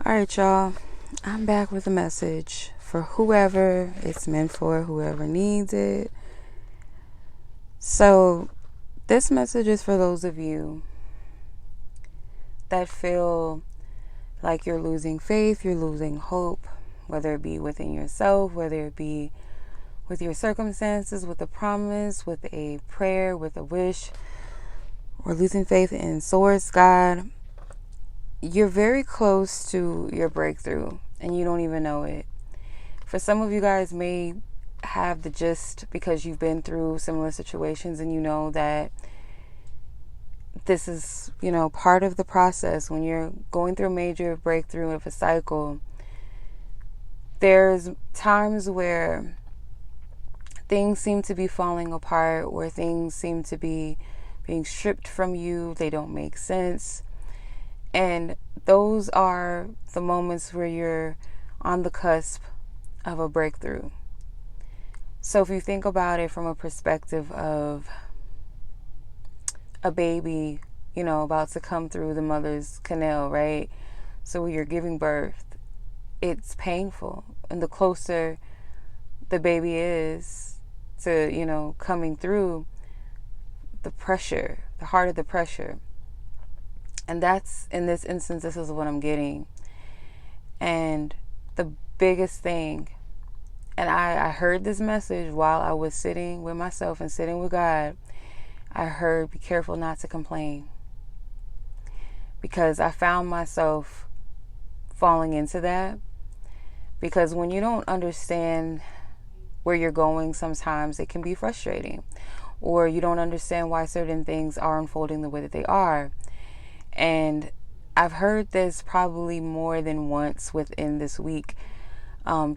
All right, y'all. I'm back with a message for whoever it's meant for, whoever needs it. So, this message is for those of you that feel like you're losing faith, you're losing hope, whether it be within yourself, whether it be with your circumstances, with a promise, with a prayer, with a wish, or losing faith in Source, God. You're very close to your breakthrough and you don't even know it. For some of you guys may have the gist because you've been through similar situations and you know that this is, part of the process. When you're going through a major breakthrough of a cycle, there's times where things seem to be falling apart, where things seem to be being stripped from you. They don't make sense. And those are the moments where you're on the cusp of a breakthrough. So if you think about it from a perspective of a baby, about to come through the mother's canal, right? So when you're giving birth, it's painful. And the closer the baby is to, coming through, the pressure, the harder the pressure. And that's, in this instance, this is what I'm getting. And the biggest thing, and I heard this message while I was sitting with myself and sitting with God. I heard, be careful not to complain. Because I found myself falling into that. Because when you don't understand where you're going, sometimes it can be frustrating. Or you don't understand why certain things are unfolding the way that they are. And I've heard this probably more than once within this week.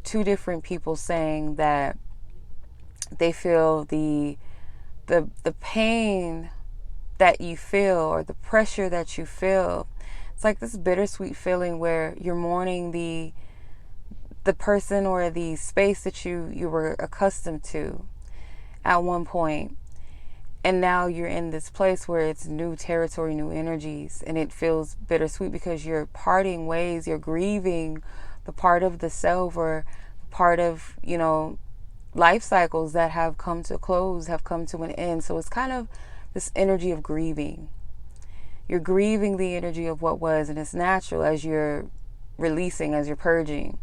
Two different people saying that they feel the pain that you feel, or the pressure that you feel. It's like this bittersweet feeling where you're mourning the person or the space that you were accustomed to at one point. And now you're in this place where it's new territory, new energies, and it feels bittersweet because you're parting ways, you're grieving the part of the self or part of, life cycles that have come to close, have come to an end. So it's kind of this energy of grieving. You're grieving the energy of what was, and it's natural as you're releasing, as you're purging.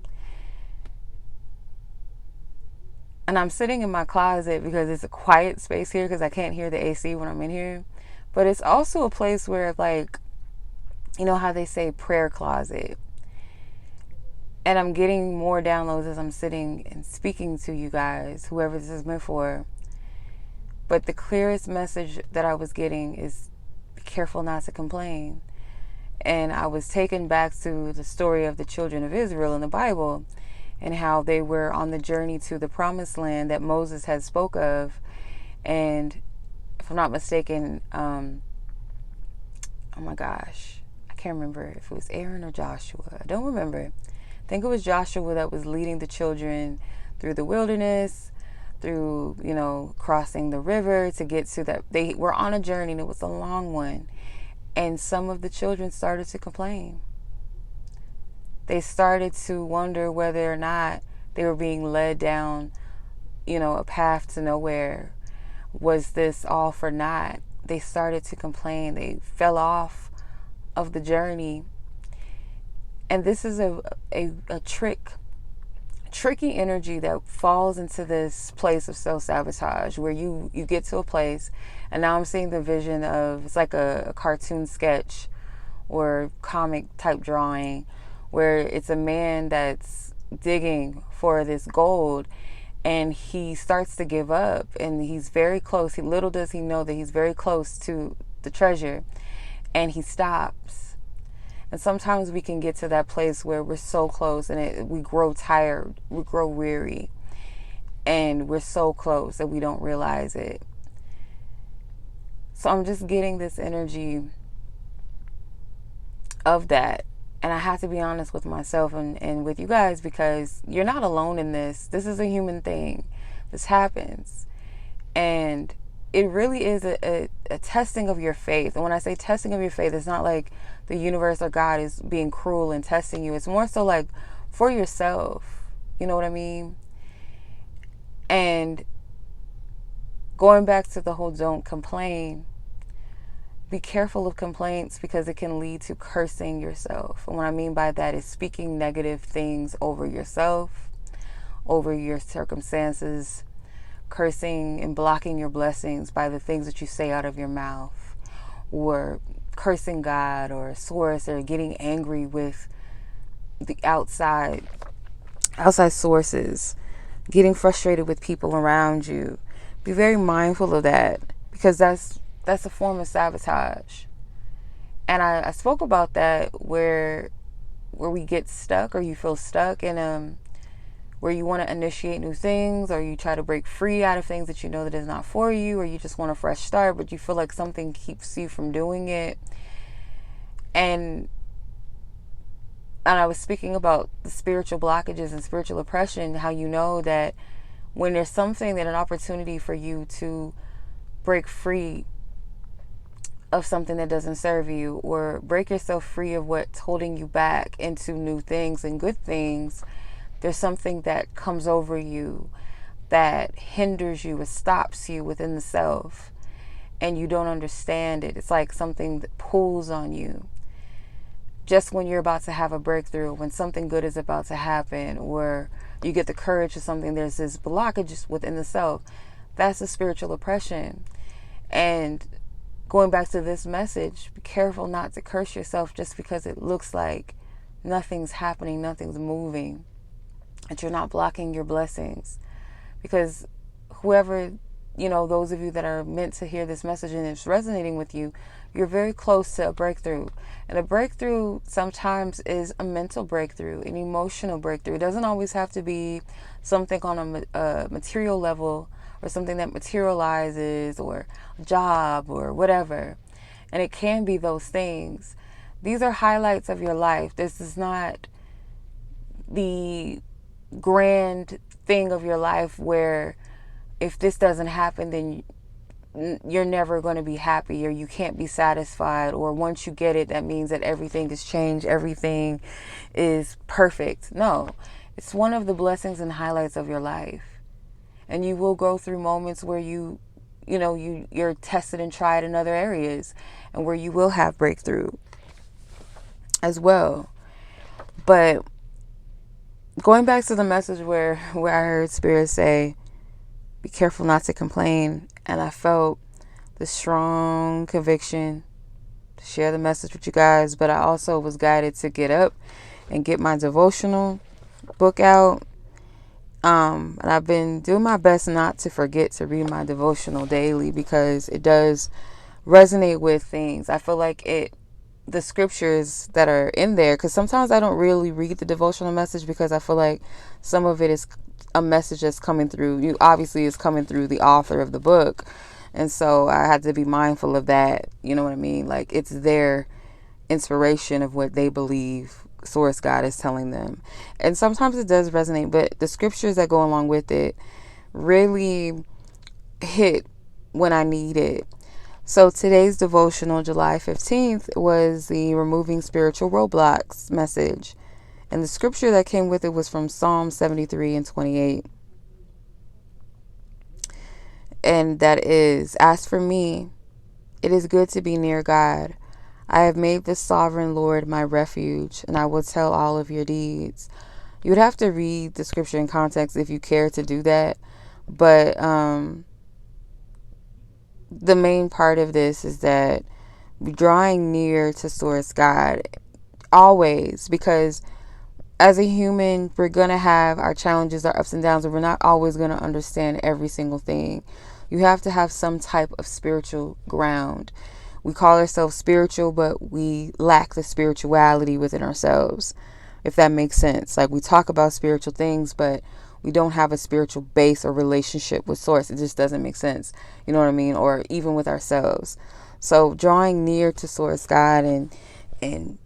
And I'm sitting in my closet because it's a quiet space here because I can't hear the AC when I'm in here. But it's also a place where, like, how they say prayer closet. And I'm getting more downloads as I'm sitting and speaking to you guys, whoever this is meant for. But the clearest message that I was getting is be careful not to complain. And I was taken back to the story of the children of Israel in the Bible, and how they were on the journey to the promised land that Moses had spoke of. And if I'm not mistaken, oh my gosh, I can't remember if it was Aaron or Joshua. I don't remember. I think it was Joshua that was leading the children through the wilderness, through, crossing the river to get to that. They were on a journey and it was a long one. And some of the children started to complain. They started to wonder whether or not they were being led down, a path to nowhere. Was this all for naught? They started to complain. They fell off of the journey. And this is a tricky energy that falls into this place of self-sabotage where you get to a place, and now I'm seeing the vision of, it's like a cartoon sketch or comic type drawing, where it's a man that's digging for this gold and he starts to give up, and he's very close. Little does he know that he's very close to the treasure, and he stops. And sometimes we can get to that place where we're so close and we grow tired, we grow weary, and we're so close that we don't realize it. So I'm just getting this energy of that. And I have to be honest with myself and with you guys, because you're not alone in this. This is a human thing. This happens. And it really is a testing of your faith. And when I say testing of your faith, it's not like the universe or God is being cruel and testing you. It's more so like for yourself. You know what I mean? And going back to the whole don't complain, be careful of complaints because it can lead to cursing yourself. And what I mean by that is speaking negative things over yourself, over your circumstances, cursing and blocking your blessings by the things that you say out of your mouth, or cursing God or a source, or getting angry with the outside sources, getting frustrated with people around you. Be very mindful of that, because that's a form of sabotage. And I spoke about that where we get stuck, or you feel stuck in where you want to initiate new things, or you try to break free out of things that you know that is not for you, or you just want a fresh start, but you feel like something keeps you from doing it. And I was speaking about the spiritual blockages and spiritual oppression, how you know that when there's something, that an opportunity for you to break free of something that doesn't serve you, or break yourself free of what's holding you back into new things and good things, there's something that comes over you that hinders you, it stops you within the self, and you don't understand it. It's like something that pulls on you. Just when you're about to have a breakthrough, when something good is about to happen, or you get the courage of something, there's this blockage within the self. That's a spiritual oppression. And going back to this message, be careful not to curse yourself just because it looks like nothing's happening, nothing's moving, that you're not blocking your blessings. Because whoever, those of you that are meant to hear this message and it's resonating with you, you're very close to a breakthrough. And a breakthrough sometimes is a mental breakthrough, an emotional breakthrough. It doesn't always have to be something on a material level, or something that materializes, or a job, or whatever. And it can be those things. These are highlights of your life. This is not the grand thing of your life where if this doesn't happen, then you're never going to be happy, or you can't be satisfied, or once you get it, that means that everything has changed, everything is perfect. No, it's one of the blessings and highlights of your life. And you will go through moments where you're tested and tried in other areas, and where you will have breakthrough as well. But going back to the message where I heard Spirit say, be careful not to complain. And I felt the strong conviction to share the message with you guys. But I also was guided to get up and get my devotional book out. And I've been doing my best not to forget to read my devotional daily, because it does resonate with things. I feel like the scriptures that are in there, because sometimes I don't really read the devotional message, because I feel like some of it is a message that's coming through you, obviously is coming through the author of the book, and so I had to be mindful of that. You know what I mean? Like, it's their inspiration of what they believe source God is telling them, and sometimes it does resonate, but the scriptures that go along with it really hit when I need it. So today's devotional, July 15th, was the removing spiritual roadblocks message. And the scripture that came with it was from Psalm 73 and 28. And that is, as for me, it is good to be near God. I have made the sovereign Lord my refuge, and I will tell all of your deeds. You would have to read the scripture in context if you care to do that. But the main part of this is that drawing near to source God always, because as a human, we're going to have our challenges, our ups and downs, and we're not always going to understand every single thing. You have to have some type of spiritual ground. We call ourselves spiritual, but we lack the spirituality within ourselves, if that makes sense. Like, we talk about spiritual things, but we don't have a spiritual base or relationship with source. It just doesn't make sense. You know what I mean? Or even with ourselves. So drawing near to source God and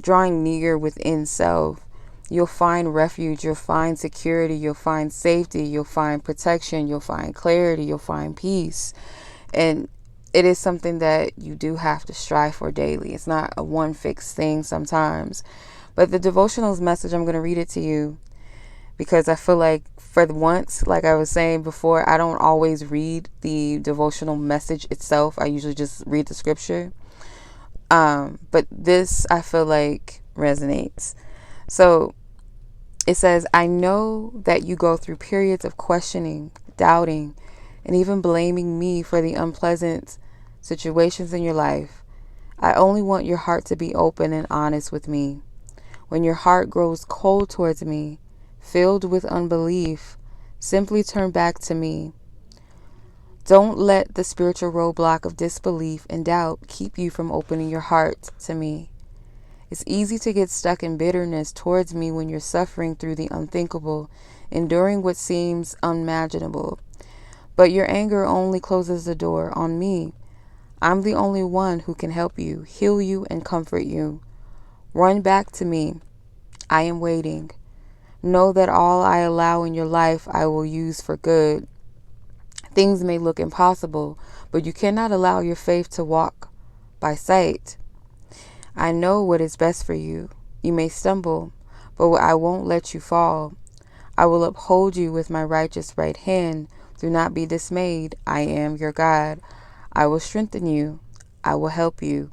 drawing near within self, you'll find refuge, you'll find security, you'll find safety, you'll find protection, you'll find clarity, you'll find peace. And it is something that you do have to strive for daily. It's not a one fixed thing sometimes. But the devotionals message, I'm going to read it to you because I feel like for once, like I was saying before, I don't always read the devotional message itself. I usually just read the scripture. But this, I feel like, resonates. So it says, I know that you go through periods of questioning, doubting, and even blaming me for the unpleasant situations in your life. I only want your heart to be open and honest with me. When your heart grows cold towards me, filled with unbelief, simply turn back to me. Don't let the spiritual roadblock of disbelief and doubt keep you from opening your heart to me. It's easy to get stuck in bitterness towards me when you're suffering through the unthinkable, enduring what seems unimaginable. But your anger only closes the door on me. I'm the only one who can help you, heal you, and comfort you. Run back to me. I am waiting. Know that all I allow in your life I will use for good. Things may look impossible, but you cannot allow your faith to walk by sight. I know what is best for you. You may stumble, but I won't let you fall. I will uphold you with my righteous right hand. Do not be dismayed. I am your God. I will strengthen you. I will help you.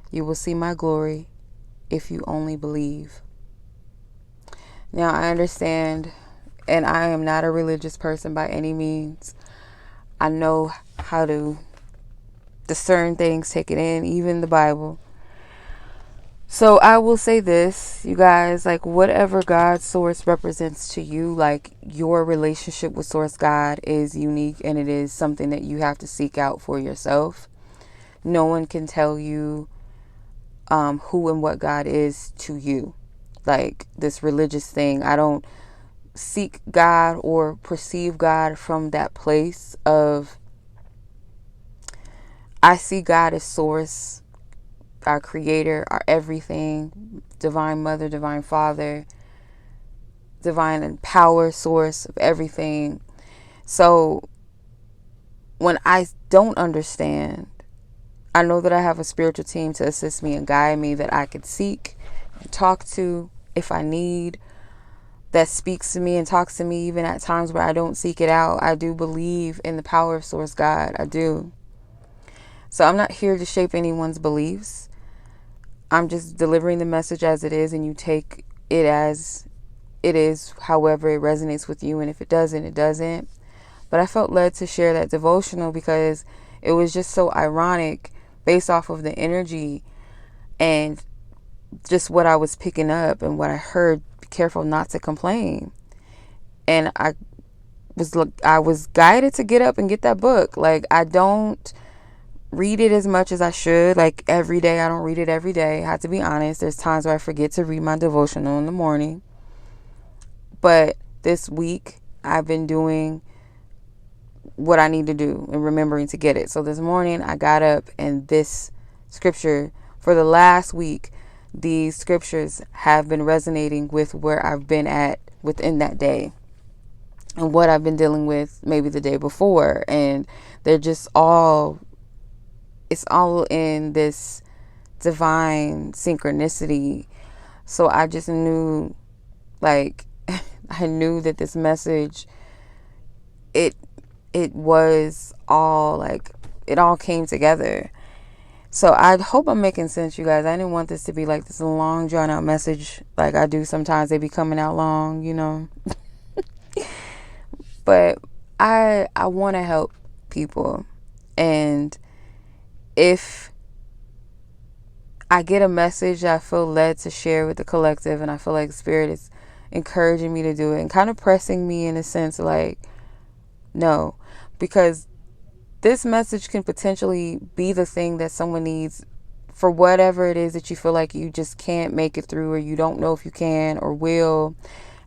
You will see my glory if you only believe. Now, I understand, and I am not a religious person by any means. I know how to discern things, take it in, even the Bible. So I will say this, you guys, like whatever God's source represents to you, like your relationship with Source God is unique and it is something that you have to seek out for yourself. No one can tell you who and what God is to you. Like this religious thing, I don't seek God or perceive God from that place of, I see God as source, our creator, our everything, divine mother, divine father, divine and power source of everything. So when I don't understand, I know that I have a spiritual team to assist me and guide me that I could seek and talk to if I need, that speaks to me and talks to me even at times where I don't seek it out. I do believe in the power of Source God. I do. So I'm not here to shape anyone's beliefs. I'm just delivering the message as it is, and you take it as it is, however it resonates with you. And if it doesn't, it doesn't. But I felt led to share that devotional because it was just so ironic based off of the energy and just what I was picking up and what I heard. Be careful not to complain. And I was guided to get up and get that book. Like, I don't read it as much as I should. Like every day, I don't read it every day. I have to be honest. There's times where I forget to read my devotional in the morning. But this week, I've been doing what I need to do and remembering to get it. So this morning, I got up and this scripture, for the last week, these scriptures have been resonating with where I've been at within that day and what I've been dealing with maybe the day before. And they're just it's all in this divine synchronicity. So I just knew, like, I knew that this message, it was all like, it all came together. So I hope I'm making sense, you guys. I didn't want this to be like this long drawn out message like I do sometimes. They be coming out long, you know. But I want to help people. And if I get a message I feel led to share with the collective, and I feel like Spirit is encouraging me to do it and kind of pressing me in a sense, like, no, because this message can potentially be the thing that someone needs for whatever it is that you feel like you just can't make it through, or you don't know if you can or will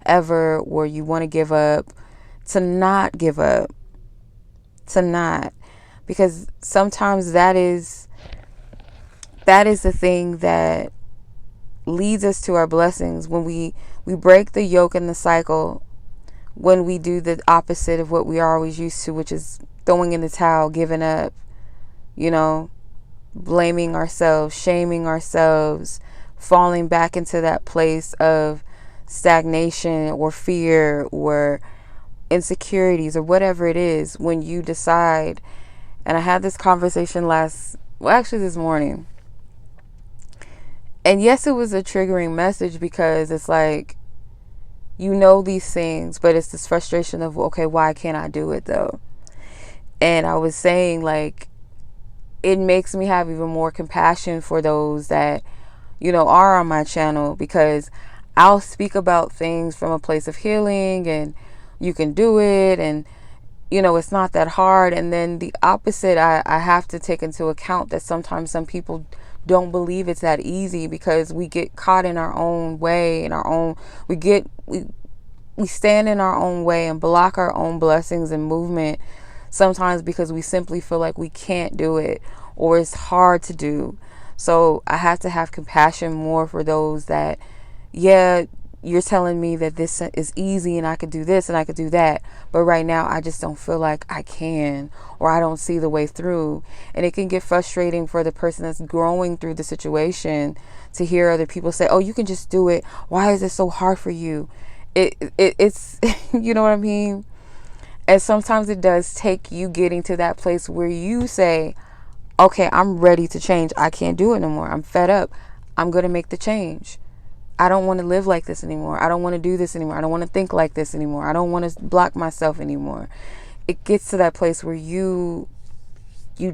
ever, or you want to give up, to not give up, to not, because sometimes that is the thing that leads us to our blessings. When we break the yoke and the cycle, when we do the opposite of what we are always used to, which is throwing in the towel, giving up, you know, blaming ourselves, shaming ourselves, falling back into that place of stagnation or fear or insecurities or whatever it is when you decide. And I had this conversation this morning. And yes, it was a triggering message because it's like, you know these things, but it's this frustration of, okay, why can't I do it though? And I was saying, like, it makes me have even more compassion for those that, you know, are on my channel, because I'll speak about things from a place of healing and you can do it, and you know, it's not that hard. And then the opposite, I have to take into account that sometimes some people don't believe it's that easy, because we get caught in our own way, we stand in our own way and block our own blessings and movement sometimes because we simply feel like we can't do it or it's hard to do. So I have to have compassion more for those that, yeah, you're telling me that this is easy and I could do this and I could do that, but right now I just don't feel like I can, or I don't see the way through. And it can get frustrating for the person that's growing through the situation to hear other people say, oh, you can just do it. Why is it so hard for you? It's you know what I mean? And sometimes it does take you getting to that place where you say, okay, I'm ready to change. I can't do it no more. I'm fed up. I'm going to make the change. I don't want to live like this anymore. I don't want to do this anymore. I don't want to think like this anymore. I don't want to block myself anymore. It gets to that place where you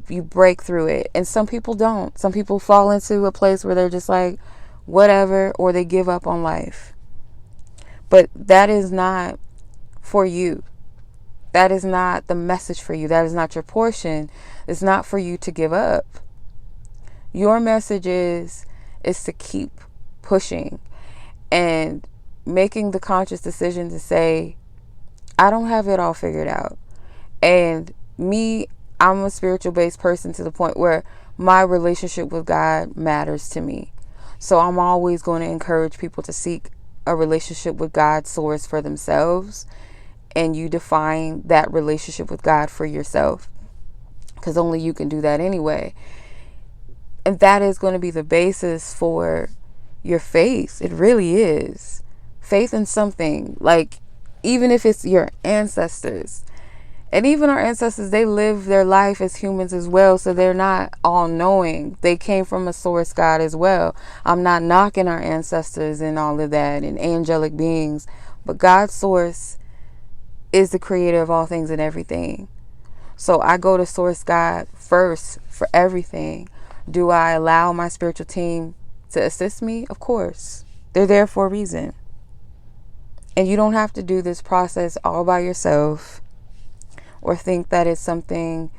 break through it. And some people don't. Some people fall into a place where they're just like, whatever, or they give up on life. But that is not for you. That is not the message for you. That is not your portion. It's not for you to give up. Your message is to keep pushing and making the conscious decision to say, I don't have it all figured out. And I'm a spiritual based person to the point where my relationship with God matters to me. So I'm always going to encourage people to seek a relationship with God's source for themselves. And you define that relationship with God for yourself, because only you can do that anyway. And that is going to be the basis for your faith. It really is. Faith in something, like, even if it's your ancestors. And even our ancestors, they live their life as humans as well, so they're not all knowing. They came from a source God as well. I'm not knocking our ancestors and all of that and angelic beings, but God's source is the creator of all things and everything. So I go to source God first for everything. Do I allow my spiritual team to assist me? Of course. They're there for a reason. And you don't have to do this process all by yourself or think that it's something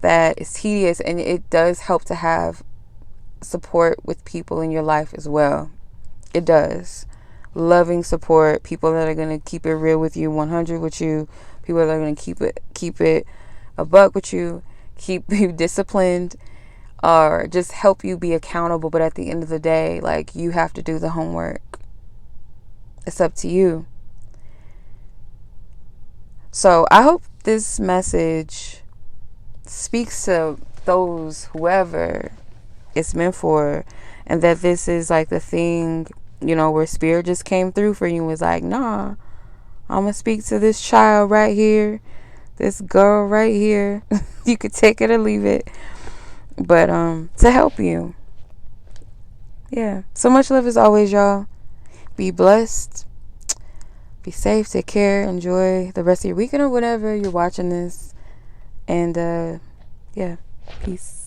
that is tedious. And it does help to have support with people in your life as well. It does. Loving support, people that are going to keep it real with you, 100 with you, people that are going to keep it a buck with you, keep you disciplined, or just help you be accountable. But at the end of the day, like, you have to do the homework. It's up to you. So I hope this message speaks to those, whoever it's meant for, and that this is like the thing, you know, where spirit just came through for you and was like, nah, I'm gonna speak to this child right here, this girl right here. You could take it or leave it, but to help you. Yeah, so much love as always, y'all. Be blessed, be safe, take care, enjoy the rest of your weekend or whatever you're watching this, and yeah, peace.